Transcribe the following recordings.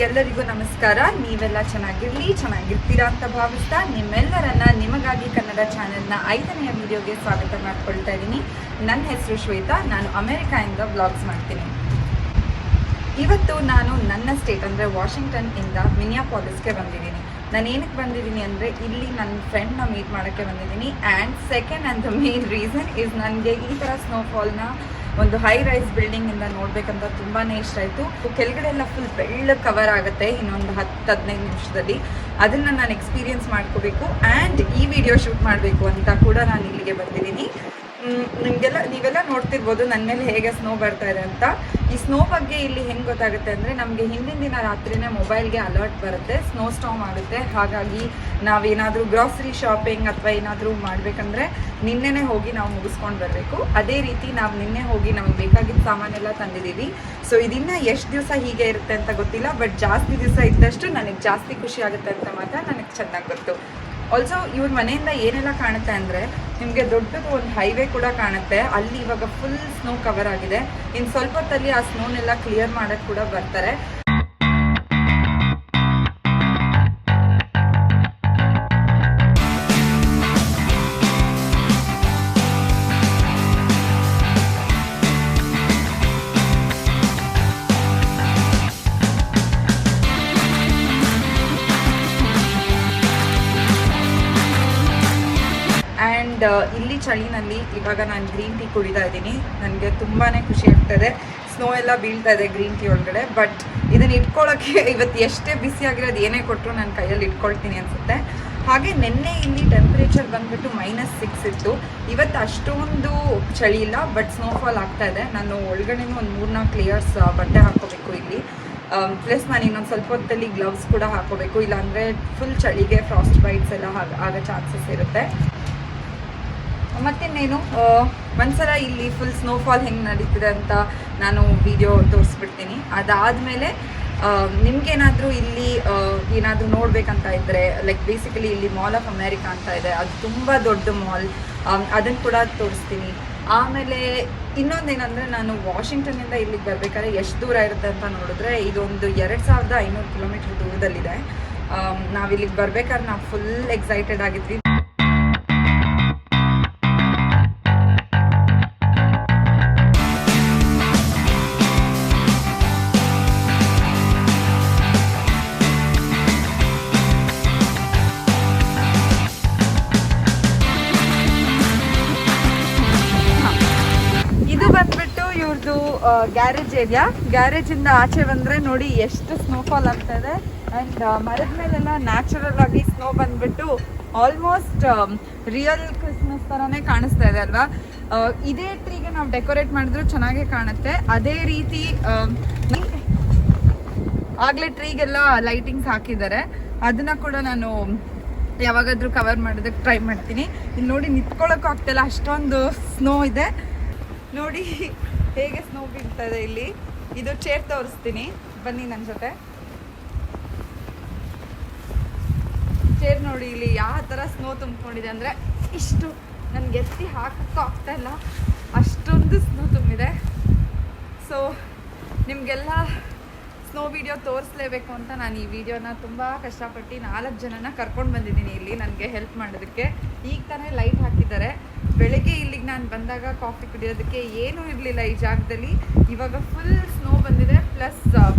ಎಲ್ಲರಿಗೂ ನಮಸ್ಕಾರ. ನೀವೆಲ್ಲ ಚೆನ್ನಾಗಿರ್ತೀರಾ ಅಂತ ಭಾವಿಸ್ತಾ ನಿಮ್ಮೆಲ್ಲರನ್ನ ನಿಮಗಾಗಿ ಕನ್ನಡ ಚಾನೆಲ್ನ 5ನೇ ವಿಡಿಯೋಗೆ ಸ್ವಾಗತ ಮಾಡ್ಕೊಳ್ತಾ ಇದ್ದೀನಿ. ನನ್ನ ಹೆಸರು ಶ್ವೇತಾ. ನಾನು ಅಮೆರಿಕಾಯಿಂದ ವ್ಲಾಗ್ಸ್ ಮಾಡ್ತೀನಿ. ಇವತ್ತು ನಾನು ನನ್ನ ಸ್ಟೇಟ್ ಅಂದರೆ ವಾಷಿಂಗ್ಟನ್ ಇಂದ ಮಿನಿಯಾಪಾಲಿಸ್ಗೆ ಬಂದಿದ್ದೀನಿ. ನಾನು ಏನಕ್ಕೆ ಬಂದಿದ್ದೀನಿ ಅಂದರೆ ಇಲ್ಲಿ ನನ್ನ ಫ್ರೆಂಡ್ನ ಮೀಟ್ ಮಾಡೋಕ್ಕೆ ಬಂದಿದ್ದೀನಿ. And second and the main reason is ನನಗೆ ಈ ಥರ ಸ್ನೋಫಾಲ್ನ ಒಂದು ಹೈ ರೈಸ್ ಬಿಲ್ಡಿಂಗಿಂದ ನೋಡಬೇಕಂತ ತುಂಬಾ ಇಷ್ಟ ಆಯಿತು. ಕೆಳಗಡೆ ಎಲ್ಲ ಫುಲ್ ಬೆಳ್ಳಗೆ ಕವರ್ ಆಗುತ್ತೆ ಇನ್ನೊಂದು 10-15 ನಿಮಿಷದಲ್ಲಿ. ಅದನ್ನು ನಾನು ಎಕ್ಸ್ಪೀರಿಯನ್ಸ್ ಮಾಡ್ಕೋಬೇಕು ಆ್ಯಂಡ್ ಈ ವಿಡಿಯೋ ಶೂಟ್ ಮಾಡಬೇಕು ಅಂತ ಕೂಡ ನಾನು ಇಲ್ಲಿಗೆ ಬಂದಿದ್ದೀನಿ. ನೀವೆಲ್ಲ ನೋಡ್ತಿರ್ಬೋದು ನನ್ನ ಮೇಲೆ ಹೇಗೆ ಸ್ನೋ ಬರ್ತಾ ಇದೆ ಅಂತ. ಈ ಸ್ನೋ ಬಗ್ಗೆ ಇಲ್ಲಿ ಹೆಂಗೆ ಗೊತ್ತಾಗುತ್ತೆ ಅಂದರೆ ನಮಗೆ ಹಿಂದಿನ ದಿನ ರಾತ್ರಿನೇ ಮೊಬೈಲ್ಗೆ ಅಲರ್ಟ್ ಬರುತ್ತೆ, ಸ್ನೋ ಸ್ಟಾರ್ಮ್ ಆಗುತ್ತೆ. ಹಾಗಾಗಿ ನಾವೇನಾದರೂ ಗ್ರಾಸರಿ ಶಾಪಿಂಗ್ ಅಥವಾ ಏನಾದರೂ ಮಾಡಬೇಕಂದ್ರೆ ನಿನ್ನೆನೇ ಹೋಗಿ ನಾವು ಮುಗಿಸ್ಕೊಂಡು ಬರಬೇಕು. ಅದೇ ರೀತಿ ನಾವು ನಿನ್ನೆ ಹೋಗಿ ನಮಗೆ ಬೇಕಾಗಿದ್ದ ಸಾಮಾನೆಲ್ಲ ತಂದಿದ್ದೀವಿ. ಸೊ ಇದನ್ನು ಎಷ್ಟು ದಿವಸ ಹೀಗೆ ಇರುತ್ತೆ ಅಂತ ಗೊತ್ತಿಲ್ಲ, ಬಟ್ ಜಾಸ್ತಿ ದಿವಸ ಇದ್ದಷ್ಟು ನನಗೆ ಜಾಸ್ತಿ ಖುಷಿ ಆಗುತ್ತೆ ಅಂತ ಮಾತ್ರ ನನಗೆ ಚೆನ್ನಾಗಿ ಗೊತ್ತು. ಆಲ್ಸೋ ಇವ್ರ ಮನೆಯಿಂದ ಏನೆಲ್ಲ ಕಾಣುತ್ತೆ ಅಂದರೆ ನಿಮಗೆ ದೊಡ್ಡದು ಒಂದು ಹೈವೇ ಕೂಡ ಕಾಣುತ್ತೆ. ಅಲ್ಲಿ ಇವಾಗ ಫುಲ್ ಸ್ನೋ ಕವರ್ ಆಗಿದೆ. ಇನ್ನು ಸ್ವಲ್ಪ ಹೊತ್ತಲ್ಲಿ ಆ ಸ್ನೋನೆಲ್ಲ ಕ್ಲಿಯರ್ ಮಾಡೋಕ್ಕೆ ಕೂಡ ಬರ್ತಾರೆ. ಆ್ಯಂಡ್ ಇಲ್ಲಿ ಚಳಿನಲ್ಲಿ ಇವಾಗ ನಾನು ಗ್ರೀನ್ ಟೀ ಕುಡಿತಾ ಇದ್ದೀನಿ. ನನಗೆ ತುಂಬಾ ಖುಷಿ ಆಗ್ತಾಯಿದೆ. ಸ್ನೋ ಎಲ್ಲ ಬೀಳ್ತಾ ಇದೆ ಗ್ರೀನ್ ಟೀ ಒಳಗಡೆ. ಬಟ್ ಇದನ್ನು ಇಟ್ಕೊಳ್ಳೋಕ್ಕೆ ಇವತ್ತು ಎಷ್ಟೇ ಬಿಸಿಯಾಗಿರೋದು ಏನೇ ಕೊಟ್ಟರು ನಾನು ಕೈಯಲ್ಲಿ ಇಟ್ಕೊಳ್ತೀನಿ ಅನಿಸುತ್ತೆ. ಹಾಗೆ ನಿನ್ನೆ ಇಲ್ಲಿ ಟೆಂಪ್ರೇಚರ್ ಬಂದುಬಿಟ್ಟು -6 ಇತ್ತು. ಇವತ್ತು ಅಷ್ಟೊಂದು ಚಳಿ ಇಲ್ಲ, ಬಟ್ ಸ್ನೋಫಾಲ್ ಆಗ್ತಾ ಇದೆ. ನಾನು ಒಳಗಡೆನೂ ಒಂದು 3-4 ಲೇಯರ್ಸ್ ಬಟ್ಟೆ ಹಾಕ್ಕೋಬೇಕು ಇಲ್ಲಿ. ಪ್ಲಸ್ ನಾನು ಇನ್ನೊಂದು ಸ್ವಲ್ಪ ಹೊತ್ತಲ್ಲಿ ಗ್ಲವ್ಸ್ ಕೂಡ ಹಾಕ್ಕೋಬೇಕು, ಇಲ್ಲಾಂದರೆ ಫುಲ್ ಚಳಿಗೆ ಫ್ರಾಸ್ಟ್ ಬೈಟ್ಸ್ ಎಲ್ಲ ಆಗೋ ಚಾನ್ಸಸ್ ಇರುತ್ತೆ. ಮತ್ತಿನ್ನೇನು ಒಂದ್ಸಲ ಇಲ್ಲಿ ಫುಲ್ ಸ್ನೋಫಾಲ್ ಹೆಂಗೆ ನಡೀತಿದೆ ಅಂತ ನಾನು ವಿಡಿಯೋ ತೋರಿಸ್ಬಿಡ್ತೀನಿ. ಅದಾದಮೇಲೆ ನಿಮ್ಗೇನಾದರೂ ಇಲ್ಲಿ ಏನಾದರೂ ನೋಡಬೇಕಂತ ಇದ್ದರೆ, ಲೈಕ್ ಬೇಸಿಕಲಿ ಇಲ್ಲಿ ಮಾಲ್ ಆಫ್ ಅಮೇರಿಕಾ ಅಂತ ಇದೆ, ಅದು ತುಂಬ ದೊಡ್ಡ ಮಾಲ್, ಅದನ್ನು ಕೂಡ ತೋರಿಸ್ತೀನಿ. ಆಮೇಲೆ ಇನ್ನೊಂದೇನೆಂದರೆ ನಾನು ವಾಷಿಂಗ್ಟನ್ನಿಂದ ಇಲ್ಲಿಗೆ ಬರಬೇಕಾದ್ರೆ ಎಷ್ಟು ದೂರ ಇರುತ್ತೆ ಅಂತ ನೋಡಿದ್ರೆ ಇದೊಂದು 2500 ಕಿಲೋಮೀಟ್ರ್ ದೂರದಲ್ಲಿದೆ. ನಾವಿಲ್ಲಿಗೆ ಬರ್ಬೇಕಾದ್ರೆ ನಾವು ಫುಲ್ ಎಕ್ಸೈಟೆಡ್ ಆಗಿದ್ವಿ. ಇವ್ರದ್ದು ಗ್ಯಾರೇಜ್ ಏರಿಯಾ. ಗ್ಯಾರೇಜಿಂದ ಆಚೆ ಬಂದರೆ ನೋಡಿ ಎಷ್ಟು ಸ್ನೋಫಾಲ್ ಆಗ್ತಾ ಇದೆ. ಆ್ಯಂಡ್ ಮರದ ಮೇಲೆಲ್ಲ ನ್ಯಾಚುರಲ್ ಆಗಿ ಸ್ನೋ ಬಂದ್ಬಿಟ್ಟು ಆಲ್ಮೋಸ್ಟ್ ರಿಯಲ್ ಕ್ರಿಸ್ಮಸ್ ಥರನೇ ಕಾಣಿಸ್ತಾ ಇದೆ ಅಲ್ವಾ. ಇದೇ ಟ್ರೀಗೆ ನಾವು ಡೆಕೋರೇಟ್ ಮಾಡಿದ್ರು ಚೆನ್ನಾಗೇ ಕಾಣುತ್ತೆ. ಅದೇ ರೀತಿ ಆಗಲೇ ಟ್ರೀಗೆಲ್ಲ ಲೈಟಿಂಗ್ಸ್ ಹಾಕಿದ್ದಾರೆ, ಅದನ್ನು ಕೂಡ ನಾನು ಯಾವಾಗಾದರೂ ಕವರ್ ಮಾಡೋದಕ್ಕೆ ಟ್ರೈ ಮಾಡ್ತೀನಿ. ಇಲ್ಲಿ ನೋಡಿ ನಿಂತ್ಕೊಳ್ಳೋಕ್ಕೂ ಆಗ್ತಿಲ್ಲ, ಅಷ್ಟೊಂದು ಸ್ನೋ ಇದೆ. ನೋಡಿ ಹೇಗೆ ಸ್ನೋ ಬೀಳ್ತಾ ಇದೆ ಇಲ್ಲಿ. ಇದು ಚೇರ್ ತೋರಿಸ್ತೀನಿ, ಬನ್ನಿ ನನ್ನ ಜೊತೆ. ಚೇರ್ ನೋಡಿ ಇಲ್ಲಿ ಯಾವ ಥರ ಸ್ನೋ ತುಂಬಿಕೊಂಡಿದೆ ಅಂದರೆ ಇಷ್ಟು ನನಗೆ ಎತ್ತಿ ಹಾಕೋಕ್ಕೂ ಆಗ್ತಾ ಇಲ್ಲ, ಅಷ್ಟೊಂದು ಸ್ನೋ ತುಂಬಿದೆ. ಸೊ ನಿಮಗೆಲ್ಲ ಸ್ನೋ ವಿಡಿಯೋ ತೋರಿಸ್ಲೇಬೇಕು ಅಂತ ನಾನು ಈ ವಿಡಿಯೋನ ತುಂಬ ಕಷ್ಟಪಟ್ಟು 4 ಜನನ ಕರ್ಕೊಂಡು ಬಂದಿದ್ದೀನಿ ಇಲ್ಲಿ ನನಗೆ ಹೆಲ್ಪ್ ಮಾಡೋದಕ್ಕೆ. ಈಗ ತಾನೇ ಲೈಟ್ ಹಾಕಿದ್ದಾರೆ. ಬೆಳಗ್ಗೆ ಇಲ್ಲಿಗೆ ನಾನು ಬಂದಾಗ ಕಾಫಿ ಕುಡಿಯೋದಕ್ಕೆ ಏನೂ ಇರಲಿಲ್ಲ ಈ ಜಾಗದಲ್ಲಿ. ಇವಾಗ ಫುಲ್ ಸ್ನೋ ಬಂದಿದೆ, ಪ್ಲಸ್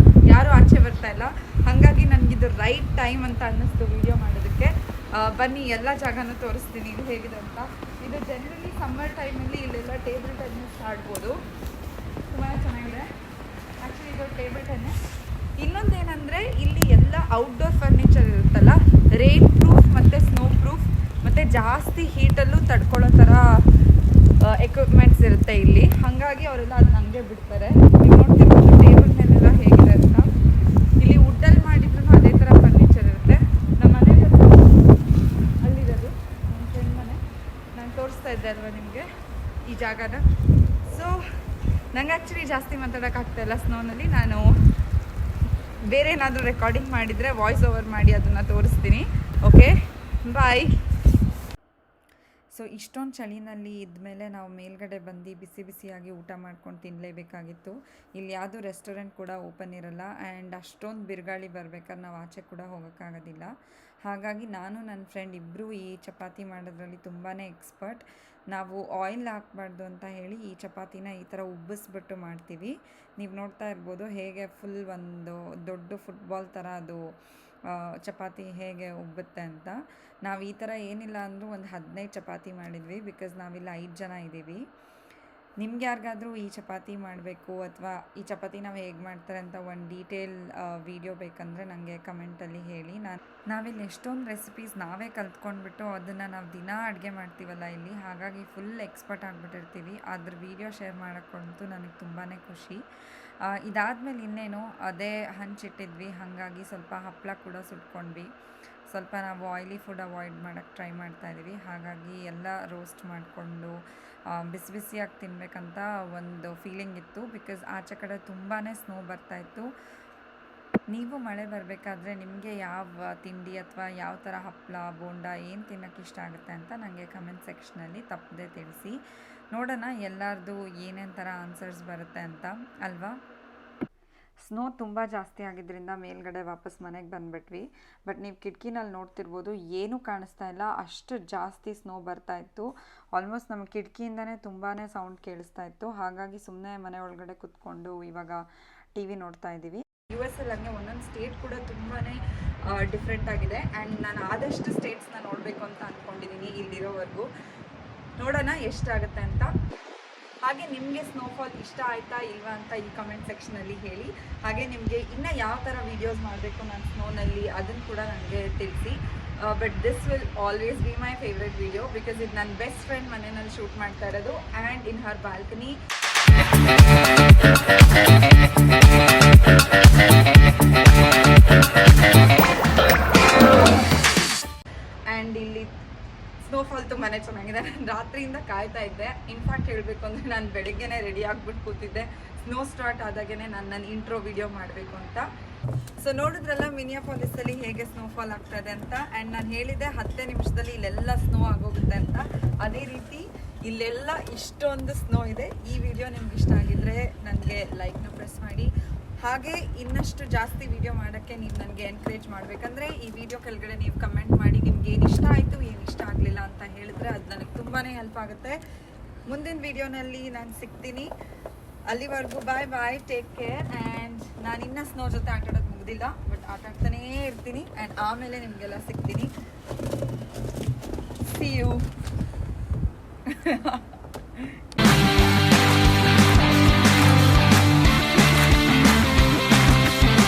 ಯಾರೂ ಆಚೆ ಬರ್ತಾ ಇಲ್ಲ. ಹಾಗಾಗಿ ನನಗಿದು ರೈಟ್ ಟೈಮ್ ಅಂತ ಅನ್ನಿಸ್ತು ವಿಡಿಯೋ ಮಾಡೋದಕ್ಕೆ. ಬನ್ನಿ ಎಲ್ಲ ಜಾಗನೂ ತೋರಿಸ್ತೀನಿ ಇದು ಹೇಗಿದೆ ಅಂತ. ಇದು ಜನರಲಿ ಸಮ್ಮರ್ ಟೈಮಲ್ಲಿ ಇಲ್ಲೆಲ್ಲ ಟೇಬಲ್ ಟೆನ್ನಿಸ್ ಆಡ್ಬೋದು, ತುಂಬಾ ಚೆನ್ನಾಗಿದೆ. ಆ್ಯಕ್ಚುಲಿ ಇದು ಟೇಬಲ್ ಟೆನ್ನಿಸ್. ಇನ್ನೊಂದೇನೆಂದರೆ ಇಲ್ಲಿ ಎಲ್ಲ ಔಟ್ಡೋರ್ ಫರ್ನಿಚರ್ ಇರುತ್ತಲ್ಲ, ರೈನ್ ಪ್ರೂಫ್ ಮತ್ತು ಸ್ನೋ ಪ್ರೂಫ್ ಮತ್ತು ಜಾಸ್ತಿ ಹೀಟಲ್ಲೂ ತಡ್ಕೊಳ್ಳೋ ಥರ ಎಕ್ವಿಪ್ಮೆಂಟ್ಸ್ ಇರುತ್ತೆ ಇಲ್ಲಿ. ಹಾಗಾಗಿ ಅವರೆಲ್ಲ ಅದನ್ನ ಹಂಗೆ ಬಿಡ್ತಾರೆ. ನೀವು ನೋಡ್ತಿರ್ಬೋದು ಟೇಬಲ್ ಮೇಲೆಲ್ಲ ಹೇಗಿದೆ ಅಂತ. ಇಲ್ಲಿ ವುಡ್ಡಲ್ಲಿ ಮಾಡಿದ್ರು ಅದೇ ಥರ ಫರ್ನಿಚರ್ ಇರುತ್ತೆ. ನಮ್ಮ ಮನೆ ಅಲ್ಲಿರೋದು ನನ್ನ ಫ್ರೆಂಡ್ ಮನೆ. ನಾನು ತೋರಿಸ್ತಾ ಇದ್ದೆ ಅಲ್ವಾ ನಿಮಗೆ ಈ ಜಾಗನ. ಸೊ ನಂಗೆ ಆ್ಯಕ್ಚುಲಿ ಜಾಸ್ತಿ ಮಾತಾಡೋಕ್ಕಾಗ್ತಾಯಿಲ್ಲ ಸ್ನೋನಲ್ಲಿ. ನಾನು ಬೇರೆ ಏನಾದರೂ ರೆಕಾರ್ಡಿಂಗ್ ಮಾಡಿದರೆ ವಾಯ್ಸ್ ಓವರ್ ಮಾಡಿ ಅದನ್ನು ತೋರಿಸ್ತೀನಿ. ಓಕೆ, ಬಾಯ್. ಸೊ ಇಷ್ಟೊಂದು ಚಳಿನಲ್ಲಿ ಇದ್ಮೇಲೆ ನಾವು ಮೇಲ್ಗಡೆ ಬಂದು ಬಿಸಿ ಬಿಸಿಯಾಗಿ ಊಟ ಮಾಡ್ಕೊಂಡು ತಿನ್ನಲೇಬೇಕಾಗಿತ್ತು. ಇಲ್ಲಿ ಯಾವುದೂ ರೆಸ್ಟೋರೆಂಟ್ ಕೂಡ ಓಪನ್ ಇರಲ್ಲ ಆ್ಯಂಡ್ ಅಷ್ಟೊಂದು ಬಿರುಗಾಳಿ ಬರ್ಬೇಕಾದ್ರೆ ನಾವು ಆಚೆ ಕೂಡ ಹೋಗೋಕ್ಕಾಗೋದಿಲ್ಲ. ಹಾಗಾಗಿ ನಾನು ನನ್ನ ಫ್ರೆಂಡ್ ಇಬ್ಬರೂ ಈ ಚಪಾತಿ ಮಾಡೋದ್ರಲ್ಲಿ ತುಂಬಾ ಎಕ್ಸ್ಪರ್ಟ್. ನಾವು ಆಯಿಲ್ ಹಾಕಬಾರ್ದು ಅಂತ ಹೇಳಿ ಈ ಚಪಾತಿನ ಈ ಥರ ಉಬ್ಬಿಸ್ಬಿಟ್ಟು ಮಾಡ್ತೀವಿ. ನೀವು ನೋಡ್ತಾ ಇರ್ಬೋದು ಹೇಗೆ ಫುಲ್ ಒಂದು ದೊಡ್ಡ ಫುಟ್ಬಾಲ್ ಥರ ಅದು ಚಪಾತಿ ಹೇಗೆ ಉಬ್ಬುತ್ತೆ ಅಂತ. ನಾವು ಈ ಥರ ಏನಿಲ್ಲ ಅಂದರೂ ಒಂದು 15 ಚಪಾತಿ ಮಾಡಿದ್ವಿ, ಬಿಕಾಸ್ ನಾವಿಲ್ಲಿ 5 ಜನ ಇದ್ದೀವಿ. ನಿಮ್ಗೆ ಯಾರಿಗಾದರೂ ಈ ಚಪಾತಿ ಮಾಡಬೇಕು ಅಥವಾ ಈ ಚಪಾತಿ ನಾವು ಹೇಗೆ ಮಾಡ್ತಾರೆ ಅಂತ ಒಂದು ಡೀಟೇಲ್ ವಿಡಿಯೋ ಬೇಕಂದರೆ ನನಗೆ ಕಮೆಂಟಲ್ಲಿ ಹೇಳಿ. ನಾವಿಲ್ಲಿ ಎಷ್ಟೊಂದು ರೆಸಿಪೀಸ್ ನಾವೇ ಕಲ್ತ್ಕೊಂಡ್ಬಿಟ್ಟು ಅದನ್ನು ನಾವು ದಿನ ಅಡುಗೆ ಮಾಡ್ತೀವಲ್ಲ ಇಲ್ಲಿ, ಹಾಗಾಗಿ ಫುಲ್ ಎಕ್ಸ್ಪರ್ಟ್ ಆಗಿಬಿಟ್ಟಿರ್ತೀವಿ. ಅದ್ರ ವಿಡಿಯೋ ಶೇರ್ ಮಾಡೋಕ್ಕಂತೂ ನನಗೆ ತುಂಬಾ ಖುಷಿ. ಇದಾದಮೇಲೆ ಇನ್ನೇನು ಅದೇ ಹಂಚಿಟ್ಟಿದ್ವಿ, ಹಾಗಾಗಿ ಸ್ವಲ್ಪ ಹಪ್ಪಳ ಕೂಡ ಸುಟ್ಕೊಂಡ್ವಿ. ಸ್ವಲ್ಪ ನಾವು ಆಯಿಲಿ ಫುಡ್ ಅವಾಯ್ಡ್ ಮಾಡೋಕ್ಕೆ ಟ್ರೈ ಮಾಡ್ತಾಯಿದ್ದೀವಿ. ಹಾಗಾಗಿ ಎಲ್ಲ ರೋಸ್ಟ್ ಮಾಡಿಕೊಂಡು ಬಿಸಿ ಬಿಸಿಯಾಗಿ ತಿನ್ನಬೇಕಂತ ಒಂದು ಫೀಲಿಂಗ್ ಇತ್ತು, ಬಿಕಾಸ್ ಆಚೆ ಕಡೆ ತುಂಬಾ ಸ್ನೋ ಬರ್ತಾಯಿತ್ತು. ನೀವು ಮಳೆ ಬರಬೇಕಾದ್ರೆ ನಿಮಗೆ ಯಾವ ತಿಂಡಿ ಅಥವಾ ಯಾವ ಥರ ಹಪ್ಪಳ ಬೋಂಡ ಏನು ತಿನ್ನೋಕ್ಕೆ ಇಷ್ಟ ಆಗುತ್ತೆ ಅಂತ ನನಗೆ ಕಮೆಂಟ್ ಸೆಕ್ಷನಲ್ಲಿ ತಪ್ಪದೆ ತಿಳಿಸಿ. ನೋಡೋಣ ಎಲ್ಲರದು ಏನೇನು ಥರ ಆನ್ಸರ್ಸ್ ಬರುತ್ತೆ ಅಂತ ಅಲ್ವಾ. ಸ್ನೋ ತುಂಬ ಜಾಸ್ತಿ ಆಗಿದ್ದರಿಂದ ಮೇಲ್ಗಡೆ ವಾಪಸ್ ಮನೆಗೆ ಬಂದುಬಿಟ್ವಿ. ಬಟ್ ನೀವು ಕಿಟಕಿನಲ್ಲಿ ನೋಡ್ತಿರ್ಬೋದು ಏನೂ ಕಾಣಿಸ್ತಾ ಇಲ್ಲ, ಅಷ್ಟು ಜಾಸ್ತಿ ಸ್ನೋ ಬರ್ತಾಯಿತ್ತು. ಆಲ್ಮೋಸ್ಟ್ ನಮ್ಮ ಕಿಟಕಿಯಿಂದನೇ ತುಂಬಾ ಸೌಂಡ್ ಕೇಳಿಸ್ತಾ ಇತ್ತು. ಹಾಗಾಗಿ ಸುಮ್ಮನೆ ಮನೆ ಒಳಗಡೆ ಕೂತ್ಕೊಂಡು ಇವಾಗ TV ನೋಡ್ತಾ ಇದ್ದೀವಿ. US ಹಂಗೆ ಒಂದೊಂದು ಸ್ಟೇಟ್ ಕೂಡ ತುಂಬಾ ಡಿಫ್ರೆಂಟ್ ಆಗಿದೆ ಆ್ಯಂಡ್ ನಾನು ಆದಷ್ಟು ಸ್ಟೇಟ್ಸ್ನ ನೋಡಬೇಕು ಅಂತ ಅಂದ್ಕೊಂಡಿದ್ದೀನಿ ಇಲ್ಲಿರೋವರೆಗೂ. ನೋಡೋಣ ಎಷ್ಟಾಗುತ್ತೆ ಅಂತ. ಹಾಗೆ ನಿಮಗೆ ಸ್ನೋಫಾಲ್ ಇಷ್ಟ ಆಯಿತಾ ಇಲ್ವಾ ಅಂತ ಈ ಕಮೆಂಟ್ ಸೆಕ್ಷನಲ್ಲಿ ಹೇಳಿ. ಹಾಗೆ ನಿಮಗೆ ಇನ್ನೂ ಯಾವ ಥರ ವೀಡಿಯೋಸ್ ಮಾಡಬೇಕು ನಾನು ಸ್ನೋನಲ್ಲಿ ಅದನ್ನು ಕೂಡ ನನಗೆ ತಿಳಿಸಿ. But this will always be my favourite video, because ಇದು ನನ್ನ ಬೆಸ್ಟ್ ಫ್ರೆಂಡ್ ಮನೆಯಲ್ಲಿ ಶೂಟ್ ಮಾಡ್ತಾ ಇರೋದು and in Har balcony. And ಇಲ್ಲಿ ಸ್ನೋಫಾಲ್ ತುಂಬಾ ಚೆನ್ನಾಗಿದೆ. ನಾನು ರಾತ್ರಿಯಿಂದ ಕಾಯ್ತಾ ಇದ್ದೆ. ಇನ್ಫ್ಯಾಕ್ಟ್ ಹೇಳಬೇಕು ಅಂದರೆ ನಾನು ಬೆಳಗ್ಗೆನೇ ರೆಡಿ ಆಗಿಬಿಟ್ಟು ಕೂತಿದ್ದೆ, ಸ್ನೋ ಸ್ಟಾರ್ಟ್ ಆದಾಗೇ ನನ್ನ ಇಂಟ್ರೋ ವಿಡಿಯೋ ಮಾಡಬೇಕು ಅಂತ. ಸೊ ನೋಡಿದ್ರಲ್ಲ ಮಿನಿಯಾಪಾಲಿಸಲ್ಲಿ ಹೇಗೆ ಸ್ನೋಫಾಲ್ ಆಗ್ತಾಯಿದೆ ಅಂತ. ಆ್ಯಂಡ್ ನಾನು ಹೇಳಿದ್ದೆ 10 ನಿಮಿಷದಲ್ಲಿ ಇಲ್ಲೆಲ್ಲ ಸ್ನೋ ಆಗೋಗುತ್ತೆ ಅಂತ. ಅದೇ ರೀತಿ ಇಲ್ಲೆಲ್ಲ ಇಷ್ಟೊಂದು ಸ್ನೋ ಇದೆ. ಈ ವಿಡಿಯೋ ನಿಮ್ಗೆ ಇಷ್ಟ ಆಗಿದ್ರೆ ನನಗೆ ಲೈಕ್ನ ಪ್ರೆಸ್ ಮಾಡಿ. ಹಾಗೆ ಇನ್ನಷ್ಟು ಜಾಸ್ತಿ ವಿಡಿಯೋ ಮಾಡೋಕ್ಕೆ ನೀವು ನನಗೆ ಎನ್ಕರೇಜ್ ಮಾಡಬೇಕಂದ್ರೆ ಈ ವಿಡಿಯೋ ಕೆಳಗಡೆ ನೀವು ಕಮೆಂಟ್ ಮಾಡಿ ನಿಮ್ಗೆ ಏನು ಇಷ್ಟ ಆಯಿತು ಏನು ಇಷ್ಟ ಆಗಲಿಲ್ಲ ಅಂತ ಹೇಳಿದ್ರೆ ಅದು ನನಗೆ ತುಂಬಾ ಹೆಲ್ಪ್ ಆಗುತ್ತೆ. ಮುಂದಿನ ವಿಡಿಯೋನಲ್ಲಿ ನಾನು ಸಿಗ್ತೀನಿ. ಅಲ್ಲಿವರೆಗೂ ಬಾಯ್, ಟೇಕ್ ಕೇರ್. ಆ್ಯಂಡ್ ನಾನು ಇನ್ನೂ ಸ್ನೋ ಜೊತೆ ಆಟಾಡೋದು ಮುಗಿದಿಲ್ಲ, ಬಟ್ ಆಟಾಡ್ತಾನೇ ಇರ್ತೀನಿ ಆ್ಯಂಡ್ ಆಮೇಲೆ ನಿಮಗೆಲ್ಲ ಸಿಗ್ತೀನಿ. See you.